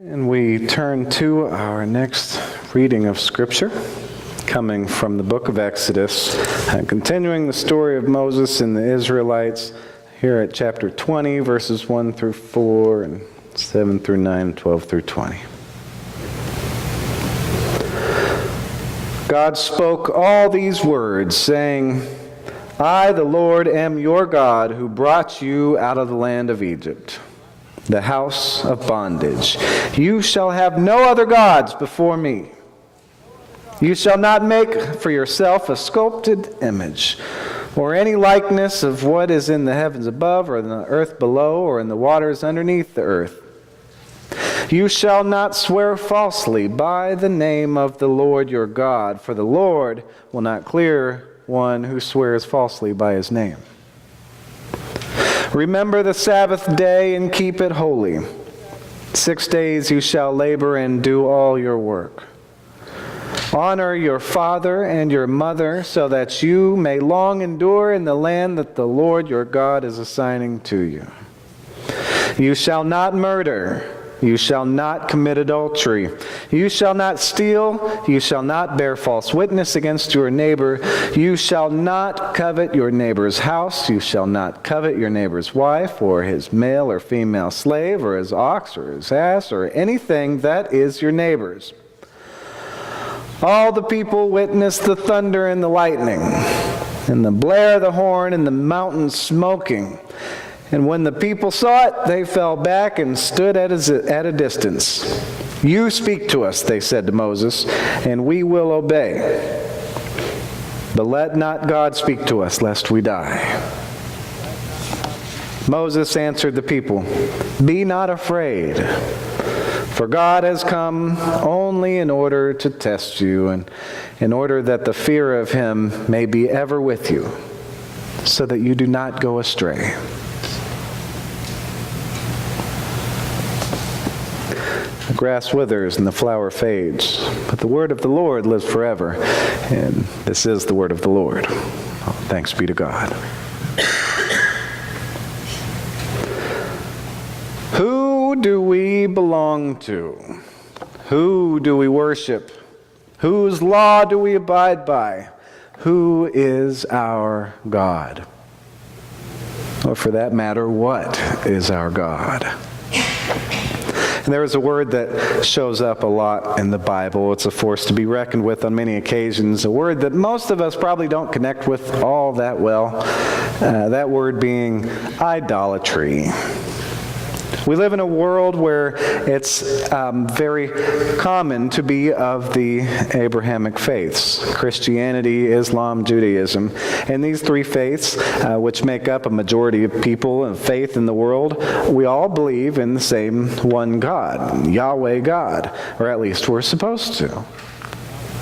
And we turn to our next reading of Scripture, coming from the book of Exodus, continuing the story of Moses and the Israelites here at chapter 20, verses 1 through 4, and 7 through 9, and 12 through 20. God spoke all these words, saying, I, the Lord, am your God, who brought you out of the land of Egypt, the house of bondage. You shall have no other gods before me. You shall not make for yourself a sculpted image, or any likeness of what is in the heavens above, or in the earth below, or in the waters underneath the earth. You shall not swear falsely by the name of the Lord your God, for the Lord will not clear one who swears falsely by his name. Remember the Sabbath day and keep it holy. 6 days you shall labor and do all your work. Honor your father and your mother, so that you may long endure in the land that the Lord your God is assigning to you. You shall not murder. You shall not commit adultery. You shall not steal. You shall not bear false witness against your neighbor. You shall not covet your neighbor's house. You shall not covet your neighbor's wife, or his male or female slave, or his ox, or his ass, or anything that is your neighbor's. All the people witnessed the thunder and the lightning, and the blare of the horn, and the mountain smoking. And when the people saw it, they fell back and stood at a distance. You speak to us, they said to Moses, and we will obey. But let not God speak to us, lest we die. Moses answered the people, Be not afraid, for God has come only in order to test you, and in order that the fear of him may be ever with you, so that you do not go astray. The grass withers and the flower fades, but the word of the Lord lives forever. And this is the word of the Lord. Oh, thanks be to God. Who do we belong to? Who do we worship? Whose law do we abide by? Who is our God? Or for that matter, what is our God? And there is a word that shows up a lot in the Bible. It's a force to be reckoned with on many occasions. A word that most of us probably don't connect with all that well. That word being idolatry. We live in a world where it's very common to be of the Abrahamic faiths: Christianity, Islam, Judaism. And these three faiths, which make up a majority of people and faith in the world, we all believe in the same one God, Yahweh God, or at least we're supposed to.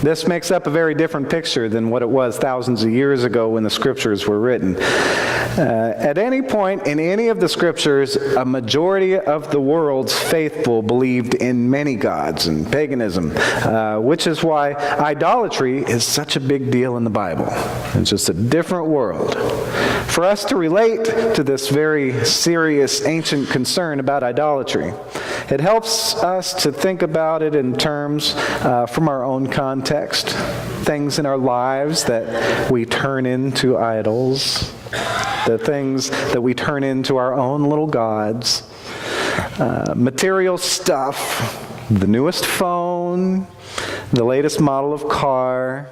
This makes up a very different picture than what it was thousands of years ago when the scriptures were written. At any point in any of the scriptures, a majority of the world's faithful believed in many gods and paganism, which is why idolatry is such a big deal in the Bible. It's just a different world. For us to relate to this very serious ancient concern about idolatry, it helps us to think about it in terms from our own context, things in our lives that we turn into idols, the things that we turn into our own little gods, material stuff, the newest phone, the latest model of car.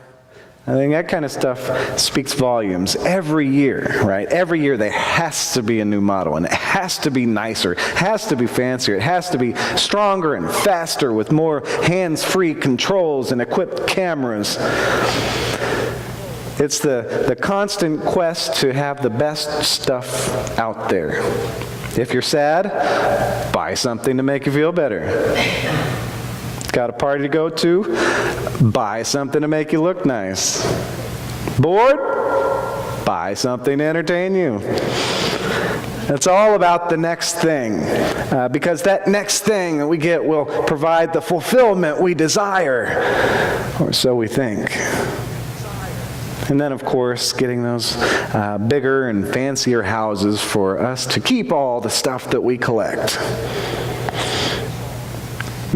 I think that kind of stuff speaks volumes every year, right? Every year there has to be a new model, and it has to be nicer, it has to be fancier, it has to be stronger and faster with more hands-free controls and equipped cameras. It's the constant quest to have the best stuff out there. If you're sad, buy something to make you feel better. Got a party to go to? Buy something to make you look nice. Bored? Buy something to entertain you. It's all about the next thing, because that next thing that we get will provide the fulfillment we desire, or so we think. And then, of course, getting those bigger and fancier houses for us to keep all the stuff that we collect.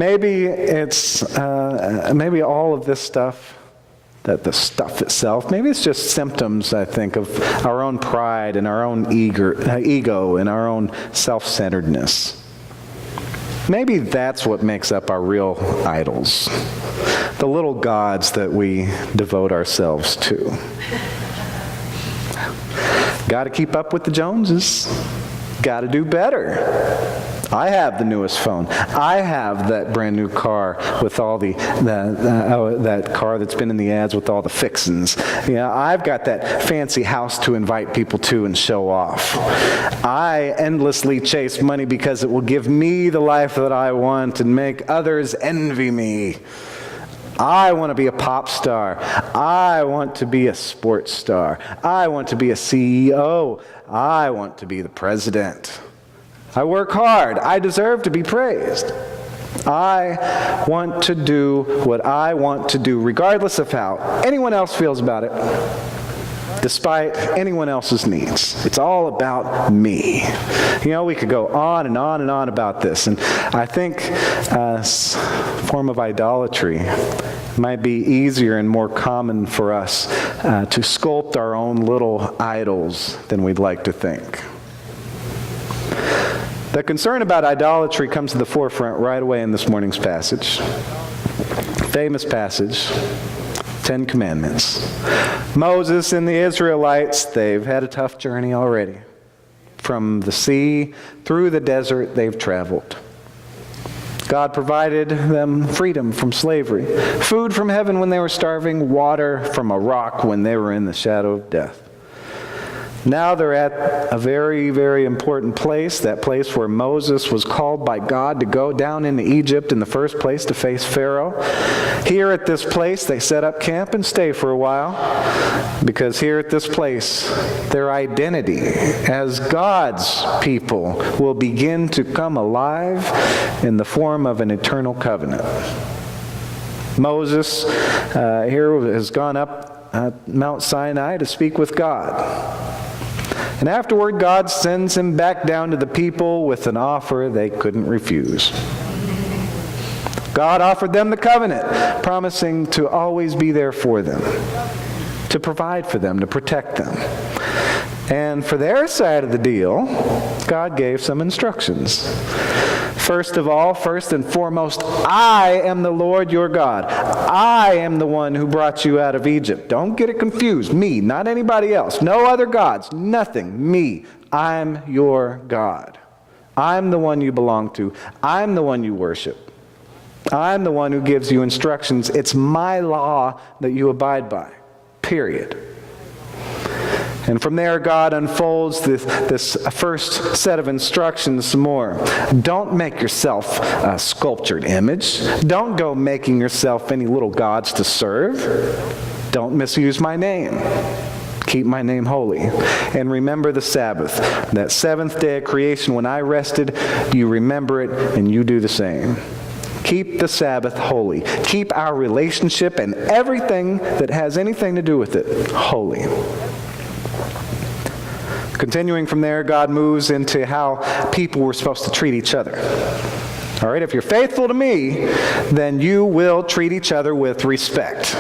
Maybe it's, maybe all of this stuff, that the stuff itself, maybe it's just symptoms, I think, of our own pride and our own ego and our own self-centeredness. Maybe that's what makes up our real idols, the little gods that we devote ourselves to. Got to keep up with the Joneses. Got to do better. I have the newest phone. I have that brand new car with all that car that's been in the ads with all the fixins. I've got that fancy house to invite people to and show off. I endlessly chase money because it will give me the life that I want and make others envy me. I want to be a pop star. I want to be a sports star. I want to be a CEO. I want to be the president. I work hard. I deserve to be praised. I want to do what I want to do, regardless of how anyone else feels about it, despite anyone else's needs. It's all about me. We could go on and on and on about this, and I think a form of idolatry might be easier and more common for us to sculpt our own little idols than we'd like to think. The concern about idolatry comes to the forefront right away in this morning's passage. Famous passage, 10 Commandments. Moses and the Israelites, they've had a tough journey already. From the sea through the desert, they've traveled. God provided them freedom from slavery, food from heaven when they were starving, water from a rock when they were in the shadow of death. Now they're at a very, very important place, that place where Moses was called by God to go down into Egypt in the first place to face Pharaoh. Here at this place, they set up camp and stay for a while, because here at this place, their identity as God's people will begin to come alive in the form of an eternal covenant. Moses here has gone up Mount Sinai to speak with God. And afterward, God sends him back down to the people with an offer they couldn't refuse. God offered them the covenant, promising to always be there for them, to provide for them, to protect them. And for their side of the deal, God gave some instructions. First of all, first and foremost, I am the Lord your God. I am the one who brought you out of Egypt. Don't get it confused. Me, not anybody else. No other gods. Nothing. Me. I'm your God. I'm the one you belong to. I'm the one you worship. I'm the one who gives you instructions. It's my law that you abide by. Period. And from there, God unfolds this first set of instructions some more. Don't make yourself a sculptured image. Don't go making yourself any little gods to serve. Don't misuse my name. Keep my name holy. And remember the Sabbath. That seventh day of creation, when I rested, you remember it and you do the same. Keep the Sabbath holy. Keep our relationship and everything that has anything to do with it holy. Continuing from there, God moves into how people were supposed to treat each other. All right, if you're faithful to me, then you will treat each other with respect.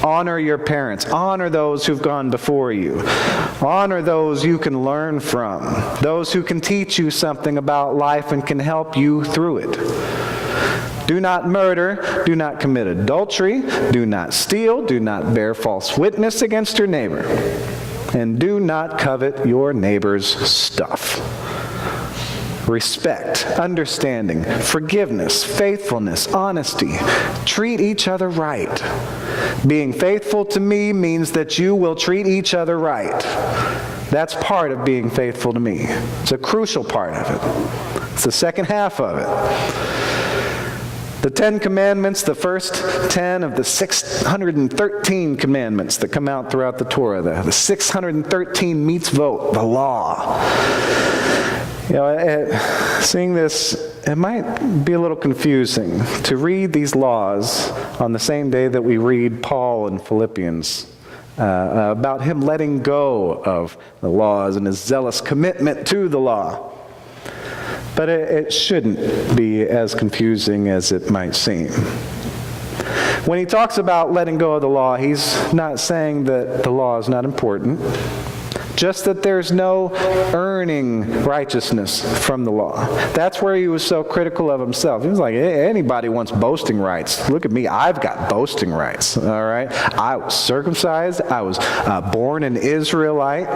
Honor your parents. Honor those who've gone before you. Honor those you can learn from. Those who can teach you something about life and can help you through it. Do not murder. Do not commit adultery. Do not steal. Do not bear false witness against your neighbor. And do not covet your neighbor's stuff. Respect, understanding, forgiveness, faithfulness, honesty. Treat each other right. Being faithful to me means that you will treat each other right. That's part of being faithful to me. It's a crucial part of it. It's the second half of it. The 10 Commandments, the first 10 of the 613 commandments that come out throughout the Torah. The 613 mitzvot, the law. Seeing this, it might be a little confusing to read these laws on the same day that we read Paul in Philippians about him letting go of the laws and his zealous commitment to the law. But it shouldn't be as confusing as it might seem. When he talks about letting go of the law, he's not saying that the law is not important, just that there's no earning righteousness from the law. That's where he was so critical of himself. He was like, anybody wants boasting rights. Look at me, I've got boasting rights, all right? I was circumcised, I was born an Israelite,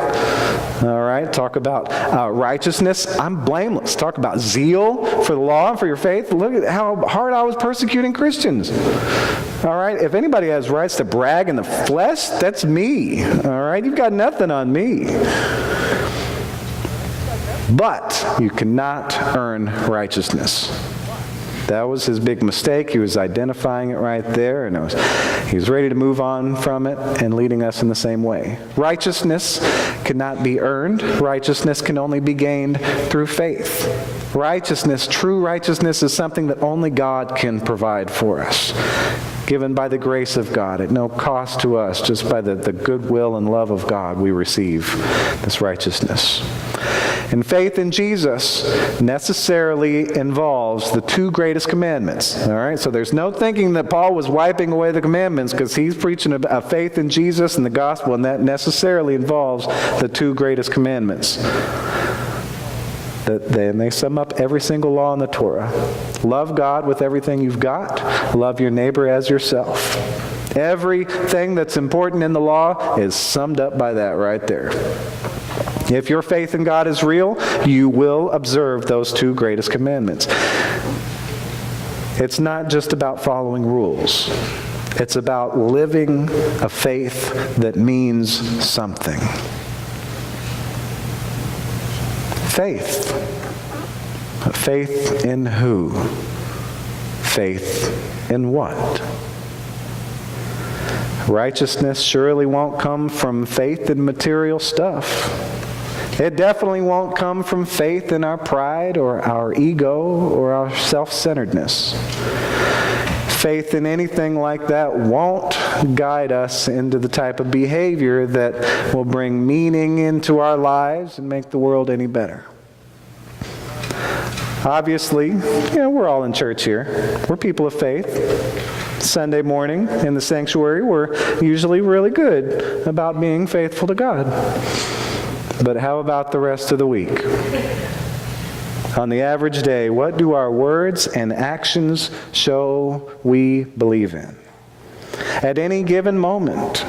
all right? Talk about righteousness, I'm blameless. Talk about zeal for the law and for your faith. Look at how hard I was persecuting Christians. All right, if anybody has rights to brag in the flesh, that's me. All right, you've got nothing on me. But you cannot earn righteousness. That was his big mistake. He was identifying it right there, and he was ready to move on from it and leading us in the same way. Righteousness cannot be earned. Righteousness can only be gained through faith. Righteousness, true righteousness, is something that only God can provide for us, given by the grace of God at no cost to us. Just by the goodwill and love of God we receive this righteousness. And faith in Jesus necessarily involves the two greatest commandments. All right, so there's no thinking that Paul was wiping away the commandments, because he's preaching a faith in Jesus and the gospel, and that necessarily involves the two greatest commandments. And they sum up every single law in the Torah. Love God with everything you've got. Love your neighbor as yourself. Everything that's important in the law is summed up by that right there. If your faith in God is real, you will observe those two greatest commandments. It's not just about following rules. It's about living a faith that means something. Faith. Faith in who? Faith in what? Righteousness surely won't come from faith in material stuff. It definitely won't come from faith in our pride or our ego or our self-centeredness. Faith in anything like that won't guide us into the type of behavior that will bring meaning into our lives and make the world any better. Obviously, we're all in church here. We're people of faith. Sunday morning in the sanctuary, we're usually really good about being faithful to God. But how about the rest of the week? On the average day, what do our words and actions show we believe in? At any given moment,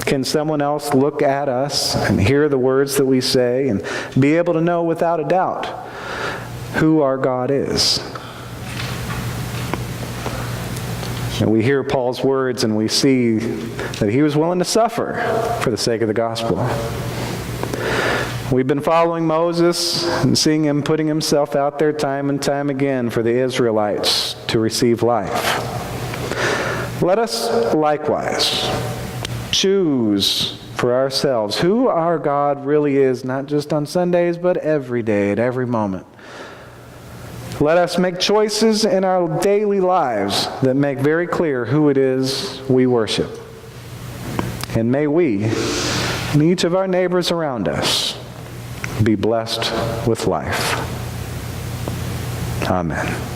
can someone else look at us and hear the words that we say and be able to know without a doubt who our God is? And we hear Paul's words and we see that he was willing to suffer for the sake of the gospel. We've been following Moses and seeing him putting himself out there time and time again for the Israelites to receive life. Let us likewise choose for ourselves who our God really is, not just on Sundays, but every day, at every moment. Let us make choices in our daily lives that make very clear who it is we worship. And may we, and each of our neighbors around us, be blessed with life. Amen.